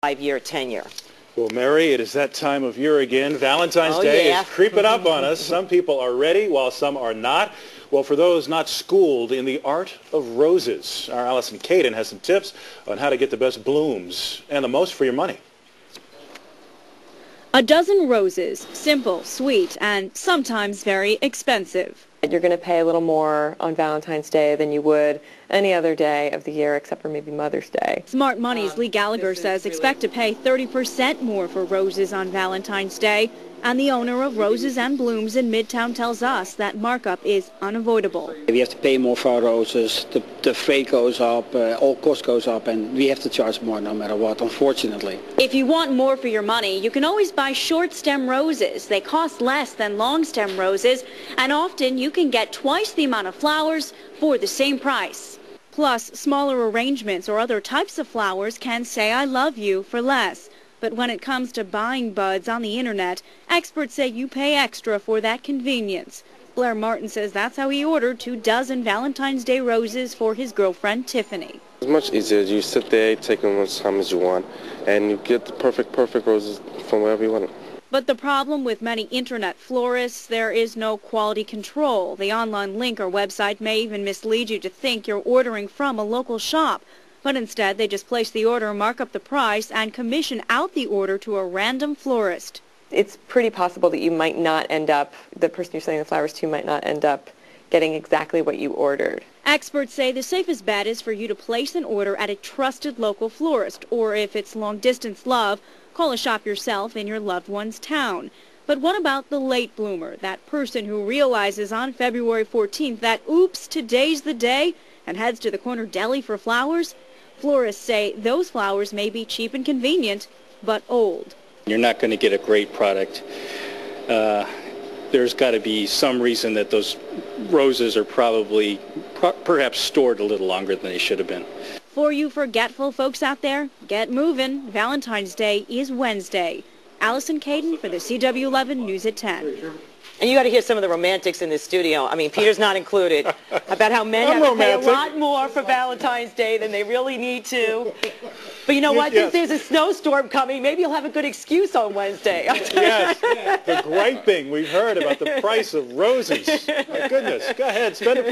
5-year tenure. Well, Mary, it is that time of year again. Valentine's Day is creeping up on us. Some people are ready while some are not. Well, for those not schooled in the art of roses, our Allison Caden has some tips on how to get the best blooms and the most for your money. A dozen roses, simple, sweet, and sometimes very expensive. You're going to pay a little more on Valentine's Day than you would any other day of the year except for maybe Mother's Day. Smart Money's Lee Gallagher says expect to pay 30% more for roses on Valentine's Day. And the owner of Roses and Blooms in Midtown tells us that markup is unavoidable. We have to pay more for our roses, the freight goes up, all cost goes up, and we have to charge more no matter what, unfortunately. If you want more for your money, you can always buy short stem roses. They cost less than long stem roses, and often you can get twice the amount of flowers for the same price. Plus, smaller arrangements or other types of flowers can say I love you for less. But when it comes to buying buds on the internet, experts say you pay extra for that convenience. Blair Martin says that's how he ordered 24 Valentine's Day roses for his girlfriend Tiffany. It's much easier. You sit there, take them as time as you want, and you get the perfect roses from wherever you want them. But the problem with many internet florists, there is no quality control. The online link or website may even mislead you to think you're ordering from a local shop. But instead, they just place the order, mark up the price, and commission out the order to a random florist. It's pretty possible that you might not end up, the person you're selling the flowers to might not end up getting exactly what you ordered. Experts say the safest bet is for you to place an order at a trusted local florist, or if it's long-distance love, call a shop yourself in your loved one's town. But what about the late bloomer, that person who realizes on February 14th that, oops, today's the day, and heads to the corner deli for flowers? Florists say those flowers may be cheap and convenient, but old. You're not going to get a great product. There's got to be some reason that those roses are probably perhaps stored a little longer than they should have been. For you forgetful folks out there, get moving. Valentine's Day is Wednesday. Allison Caden for the CW11 News at 10. And you got to hear some of the romantics in this studio. I mean, Peter's not included. About how men have to pay a lot more for Valentine's Day than they really need to. But you know what? Since there's a snowstorm coming, maybe you'll have a good excuse on Wednesday. Yes, the great thing we've heard about the price of roses. My goodness. Go ahead, spend it.